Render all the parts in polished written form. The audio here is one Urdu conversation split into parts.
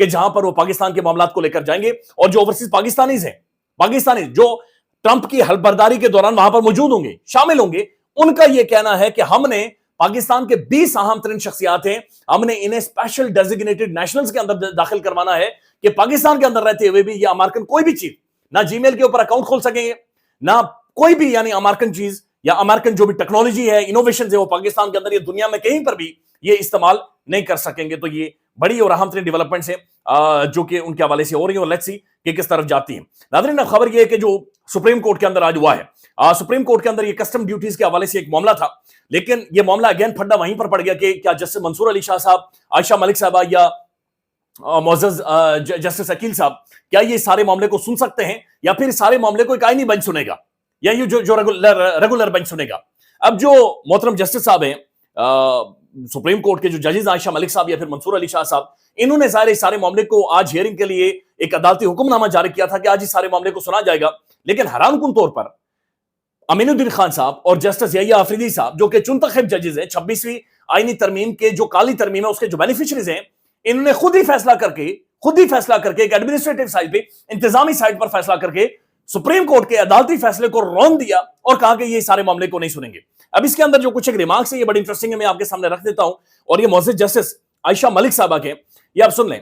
کہ جہاں پر وہ پاکستان کے معاملات کو لے کر جائیں گے، اور جو اوورسیز پاکستانیز ہیں، پاکستانی جو ٹرمپ کی حلفبرداری کے دوران وہاں پر موجود ہوں گے، شامل ہوں گے، ان کا یہ کہنا ہے کہ ہم نے پاکستان کے 20 اہم ترین شخصیات ہیں، ہم نے انہیں اسپیشل ڈیزیگنیٹڈ نیشنلز کے اندر داخل کروانا ہے کہ پاکستان کے اندر رہتے ہوئے بھی یہ امریکن کوئی بھی چیز نہ جی میل کے اوپر اکاؤنٹ کھول سکیں گے، نہ کوئی بھی یعنی امریکن چیز یا امریکن جو بھی ٹیکنالوجی ہے، انوویشنز ہے، وہ پاکستان کے اندر یا دنیا میں کہیں پر بھی یہ استعمال نہیں کر سکیں گے۔ تو یہ بڑی اور اہم ترین ڈیولپمنٹس ہیں جو کہ ان کے حوالے سے ہو رہی ہیں، اور لیٹس سی کہ کس طرف جاتی ہیں۔ ناظرین، خبر یہ ہے کہ جو سپریم کورٹ کے اندر آج ہوا ہے، سپریم کورٹ کے اندر یہ کسٹم ڈیوٹیز کے حوالے سے ایک معاملہ تھا، لیکن یہ معاملہ اگین پھڈا وہیں پر پڑ گیا کہ کیا جسٹس منصور علی شاہ صاحب، عائشہ ملک صاحبہ یا معزز جسٹس عقیل صاحب کیا یہ سارے معاملے کو سن سکتے ہیں، یا پھر سارے معاملے کو ایک آئینی بنچ سنے گا، یا یہ جو ریگولر بنچ سنے گا۔ اب جو محترم جسٹس صاحب ہیں سپریم کورٹ کے جو ججز عائشہ ملک صاحب یا پھر منصور علی شاہ صاحب، انہوں نے سارے معاملے کو آج ہیئرنگ کے لیے ایک عدالتی حکم نامہ جاری کیا تھا کہ آج اس سارے معاملے کو سنا جائے گا، لیکن حیران کن طور پر امین الدین خان صاحب اور جسٹس یحییٰ آفریدی صاحب جو کہ چنتخب ججز ہیں، 26ویں آئینی ترمیم کے جو کالی ترمیم ہے اس کے جو بینیفیشریز ہیں، انہوں نے خود ہی فیصلہ کر کے ایک ایڈمنسٹریٹو سائٹ پہ، انتظامی سائٹ پر فیصلہ کر کے سپریم کورٹ کے عدالتی فیصلے کو رون دیا اور کہا کہ یہ سارے معاملے کو نہیں سنیں گے۔ اب اس کے اندر جو کچھ ایک ریمارکس ہیں یہ بڑی انٹرسٹنگ ہے، میں آپ کے سامنے رکھ دیتا ہوں، اور یہ معزز جسٹس عائشہ ملک صاحبہ کے، یہ آپ سن لیں۔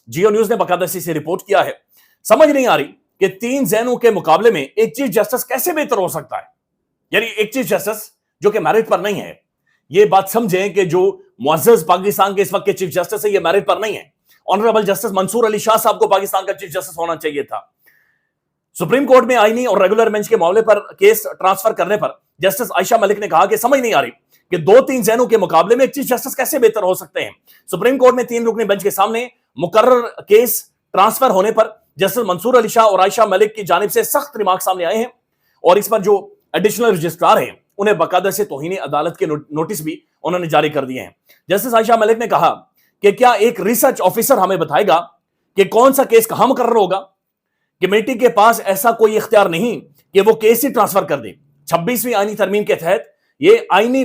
جیو نیوز نے باقاعدہ سے رپورٹ کیا ہے، سمجھ نہیں آ رہی کہ 3 ذہنوں کے مقابلے میں ایک چیف جسٹس کیسے بہتر ہو سکتا ہے، یعنی ایک چیف جسٹس جو کہ میرٹ پر نہیں ہے۔ یہ بات سمجھیں کہ جو معزز پاکستان کے اس وقت کے چیف جسٹس ہے یہ میرٹ پر نہیں ہے۔ آنریبل جسٹس منصور علی شاہ صاحب کو پاکستان کا چیف جسٹس ہونا چاہیے تھا۔ سپریم کورٹ میں آئینی اور ریگولر بینچ کے معاملے پر کیس ٹرانسفر کرنے پر جسٹس عائشہ ملک نے کہا کہ سمجھ نہیں آ رہی کہ 2-3 ذہنوں کے مقابلے میں ایک چیف جسٹس کیسے بہتر ہو سکتے ہیں۔ سپریم کورٹ میں 3 رکنی بینچ کے سامنے مقرر کیس ٹرانسفر ہونے پر جسٹس منصور علی شاہ اور عائشہ ملک کی جانب سے سخت ریمارک سامنے آئے ہیں، اور اس پر جو ایڈیشنل رجسٹرار ہیں انہیں باقاعدہ سے توہین عدالت کے نوٹس بھی انہوں نے جاری کر دیے ہیں۔ جسٹس عائشہ ملک نے کہا کہ کیا ایک ریسرچ آفیسر ہمیں بتائے گا کہ کون سا کیس کہاں مقرر ہوگا؟ کمیٹی کے پاس ایسا کوئی اختیار نہیں کہ وہ کیس ہی ٹرانسفر کر دے۔ 26ویں آئینی ترمیم کے تحت یہ آئینی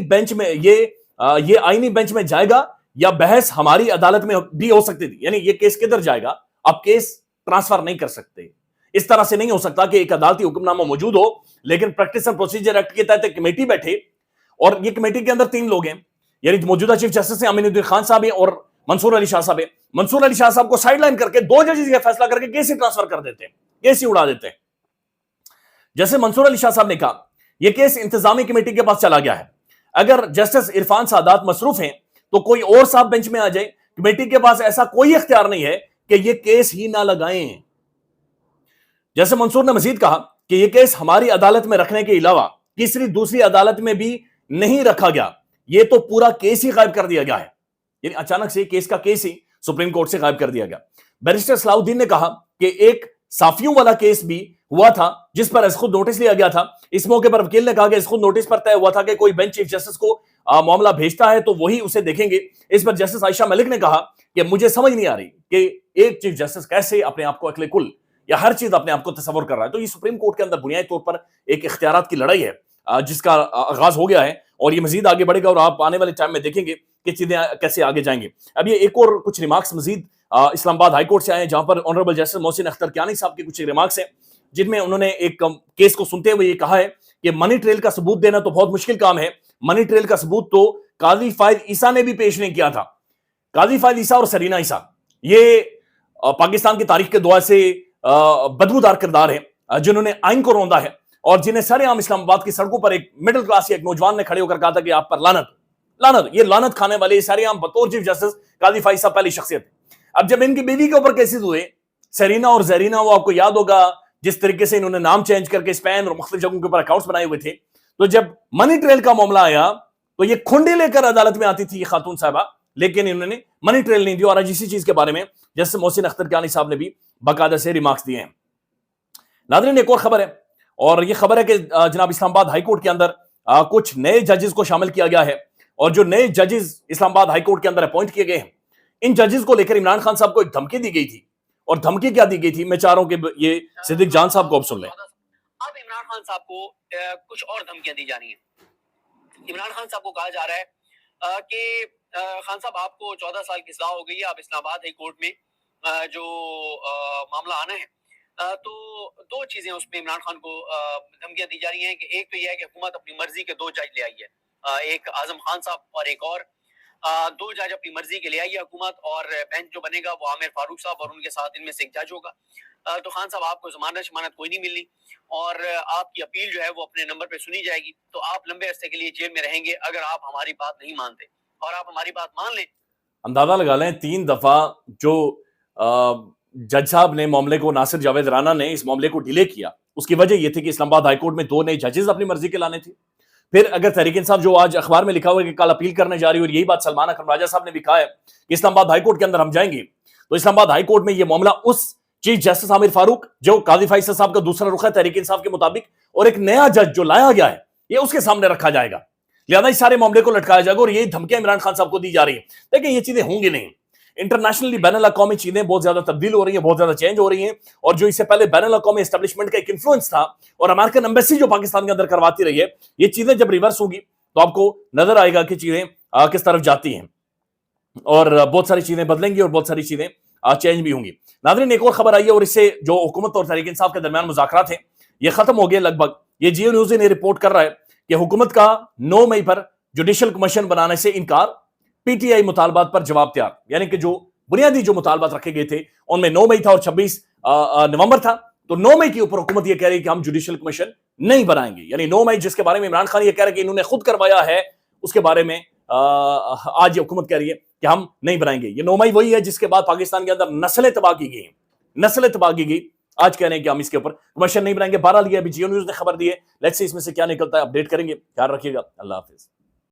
بینچ میں جائے گا یا بحث ہماری عدالت میں بھی ہو سکتی تھی، یعنی یہ کیس کدھر جائے گا؟ اب کیس ٹرانسفر نہیں کر سکتے۔ اس طرح سے نہیں ہو سکتا کہ ایک عدالتی حکم نامہ موجود ہو لیکن پریکٹس اینڈ پروسیجر ایکٹ کے تحت ایک کمیٹی بیٹھے، اور یہ کمیٹی کے اندر 3 لوگ ہیں، یعنی موجودہ چیف جسٹس ہیں امین الدین خان صاحب ہیں اور منصور علی شاہ صاحب ہیں۔ منصور علی شاہ صاحب کو سائیڈ لائن کر کے 2 ججز یہ فیصلہ کر کے کیس ہی ٹرانسفر کر دیتے ہیں، کیس ہی اڑا دیتے ہیں۔ جیسے منصور علی شاہ صاحب نے کہا یہ کیس انتظامی کمیٹی کے پاس چلا گیا ہے، اگر جسٹس عرفان سادات مصروف ہیں تو کوئی اور صاحب بینچ میں آ جائے، کمیٹی کے پاس ایسا کوئی اختیار نہیں ہے کہ یہ کیس ہی نہ لگائیں۔ جیسے منصور نے مزید کہا کہ یہ کیس ہماری عدالت میں رکھنے کے علاوہ دوسری عدالت میں بھی نہیں رکھا گیا، یہ تو پورا کیس ہی غائب کر دیا گیا ہے، یعنی اچانک سے کیس کا کیس ہی سپریم کورٹ سے غائب کر دیا گیا۔ بیرسٹر صلاح الدین نے کہا کہ ایک صحافیوں والا کیس بھی ہوا تھا جس پر از خود نوٹس لیا گیا تھا، اس موقع پر وکیل نے کہا کہ از خود نوٹس پر طے ہوا تھا کہ کوئی بینچ چیف جسٹس کو معاملہ بھیجتا ہے تو وہی اسے دیکھیں گے۔ اس پر جسٹس عائشہ ملک نے کہا کہ مجھے سمجھ نہیں آ رہی کہ ایک چیف جسٹس کیسے اپنے آپ کو عقل کل یا ہر چیز اپنے آپ کو تصور کر رہا ہے۔ تو یہ سپریم کورٹ کے اندر بنیادی طور پر ایک اختیارات کی لڑائی ہے جس کا آغاز ہو گیا ہے، اور یہ مزید آگے بڑھے گا، اور آپ آنے والے ٹائم میں دیکھیں گے کہ چیزیں کیسے آگے جائیں گے۔ اب یہ ایک اور کچھ ریمارکس مزید اسلام آباد ہائی کورٹ سے آئے ہیں، جہاں پر آنریبل جسٹس محسن اختر کیانی صاحب کے کچھ ریمارکس ہیں، جن میں انہوں نے ایک کیس کو سنتے ہوئے یہ کہا ہے کہ منی ٹریل کا ثبوت دینا تو بہت مشکل کام ہے، منی ٹریل کا ثبوت تو قاضی فائد عیسیٰ نے بھی پیش نہیں کیا تھا۔ قاضی فائد عیسیٰ اور سرینا عیسیٰ یہ پاکستان کی تاریخ کے دعا سے بدبودار کردار ہیں جنہوں نے آئین کو روندا ہے، اور جنہیں سارے عام اسلام آباد کی سڑکوں پر ایک مڈل کلاس یا ایک نوجوان نے کھڑے ہو کر کہا تھا کہ آپ پر لعنت، یہ لعنت کھانے والے سارے عام بطور چیف جسٹس قاضی فائد صاحب پہلی شخصیت۔ اب جب ان کی بیوی کے اوپر کیسز ہوئے، سرینا اور زیرینا، وہ آپ کو یاد ہوگا جس طریقے سے انہوں نے نام چینج کر کے اسپین اور مختلف جگہوں کے اوپر اکاؤنٹس بنائے ہوئے تھے، تو جب منی ٹریل کا معاملہ آیا تو یہ کھنڈی لے کر عدالت میں آتی تھی یہ خاتون صاحبہ، لیکن انہوں نے منی ٹریل نہیں دی، اور آج اسی چیز کے بارے میں جسٹس محسن اختر کیانی صاحب نے بھی باقاعدہ سے ریمارکس دیے ہیں۔ ناظرین، ایک اور خبر ہے، اور یہ خبر ہے کہ جناب اسلام آباد ہائی کورٹ کے اندر کچھ نئے ججز کو شامل کیا گیا ہے، اور جو نئے ججز اسلام آباد ہائی کورٹ کے اندر اپوائنٹ کیے گئے ہیں، ان ججز کو لے کر عمران خان صاحب کو ایک دھمکی دی گئی تھی، اور دھمکی کیا دی گئی تھی میں چاہ رہا ہوں کہ یہ صدیق جان صاحب کو اب سن لیں۔ اب عمران خان صاحب کو کچھ اور دھمکیاں دی جا رہی ہیں۔ عمران خان صاحب کو کہا جا رہا ہے کہ خان صاحب آپ کو 14 سال کی سزا ہو گئی ہے، آپ اسلام آباد ہائی کورٹ میں جو معاملہ آنا ہے، تو دو چیزیں اس میں عمران خان کو دھمکیاں دی جا رہی ہیں کہ ایک تو یہ ہے کہ حکومت اپنی مرضی کے 2 جج لے آئی ہے، ایک اعظم خان صاحب اور ایک اور 2 جج اپنی مرضی کے لے آئی ہے حکومت، اور بینچ جو بنے گا وہ عامر فاروق صاحب اور ان کے ساتھ ان میں سے ایک جج ہوگا۔ تو خان صاحب آپ کو ضمانت کوئی نہیں ملنی، اور آپ کی اپیل جو ہے وہ اپنے نمبر پہ سنی جائے گی، تو آپ لمبے عرصے کے لیے جیل میں رہیں گے اگر آپ ہماری بات نہیں مانتے، اور آپ ہماری بات مان لیں۔ اندازہ لگا لیں 3 دفعہ جو جج صاحب نے معاملے کو، ناصر جاوید رانا نے اس معاملے کو ڈیلے کیا، اس کی وجہ یہ تھی کہ اسلام آباد ہائی کورٹ میں 2 نئے ججز اپنی مرضی کے لانے تھے۔ پھر اگر تحریک انصاف جو آج اخبار میں لکھا ہوا ہے کہ کل اپیل کرنے جا رہی ہے، اور یہی بات سلمان اکرم راجہ صاحب نے بھی کہا ہے کہ اسلام آباد ہائی کورٹ کے اندر ہم جائیں گے، تو اسلام آباد ہائی کورٹ میں یہ معاملہ اس چیف جسٹس عامر فاروق جو قاضی فیصل صاحب کا دوسرا رخ ہے تحریک انصاف کے مطابق، اور ایک نیا جج جو لایا گیا ہے یہ اس کے سامنے رکھا جائے گا، لہذا اس سارے معاملے کو لٹکایا جائے گا، اور یہی دھمکیاں عمران خان صاحب کو دی جا رہی ہیں۔ لیکن یہ چیزیں ہوں گی نہیں، انٹرنیشنلی بین الاقوامی چیزیں بہت زیادہ تبدیل ہو رہی ہیں، بہت زیادہ چینج ہو رہی ہیں، اور جو اس سے پہلے بین الاقوامی اسٹیبلشمنٹ کا ایک انفلوئنس تھا اور امریکن ایمبیسی جو پاکستان کے اندر کرواتی رہی ہے، یہ چیزیں جب ریورس ہوگی تو آپ کو نظر آئے گا کہ چیزیں کس طرف جاتی ہیں، اور بہت ساری چیزیں بدلیں گی اور بہت ساری چیزیں چینج بھی ہوں گی۔ ناظرین، ایک اور خبر آئی ہے، اور اس سے جو حکومت اور تحریک انصاف کے درمیان مذاکرات ہیں یہ ختم ہو گئے لگ بھگ۔ یہ جیو نیوز نے رپورٹ کر رہا ہے کہ حکومت کا 9 مئی پر جوڈیشل کمیشن بنانے سے انکار، پی ٹی آئی مطالبات پر جواب تیار، یعنی کہ جو بنیادی جو مطالبات رکھے گئے تھے ان میں 9 مئی تھا اور 26 نومبر تھا، تو 9 مئی کے اوپر حکومت یہ کہہ رہی ہے کہ ہم جوڈیشل کمیشن نہیں بنائیں گے، یعنی 9 مئی جس کے بارے میں عمران خان یہ کہہ رہے ہیں کہ انہوں نے خود کروایا ہے، اس کے بارے میں آج یہ حکومت کہہ رہی ہے کہ ہم نہیں بنائیں گے۔ یہ 9 مئی وہی ہے جس کے بعد پاکستان کے اندر نسلیں تباہ کی گئی ہیں، نسلیں تباہ کی گئی، آج کہہ رہے ہیں کہ ہم اس کے اوپر کمیشن نہیں بنائیں گے۔ بہرحال یہ ابھی جیو نیوز نے خبر دی ہے، لیٹس سی اس میں سے کیا نکلتا ہے، اپڈیٹ کریں گے۔ خیال رکھیے گا، اللہ حافظ۔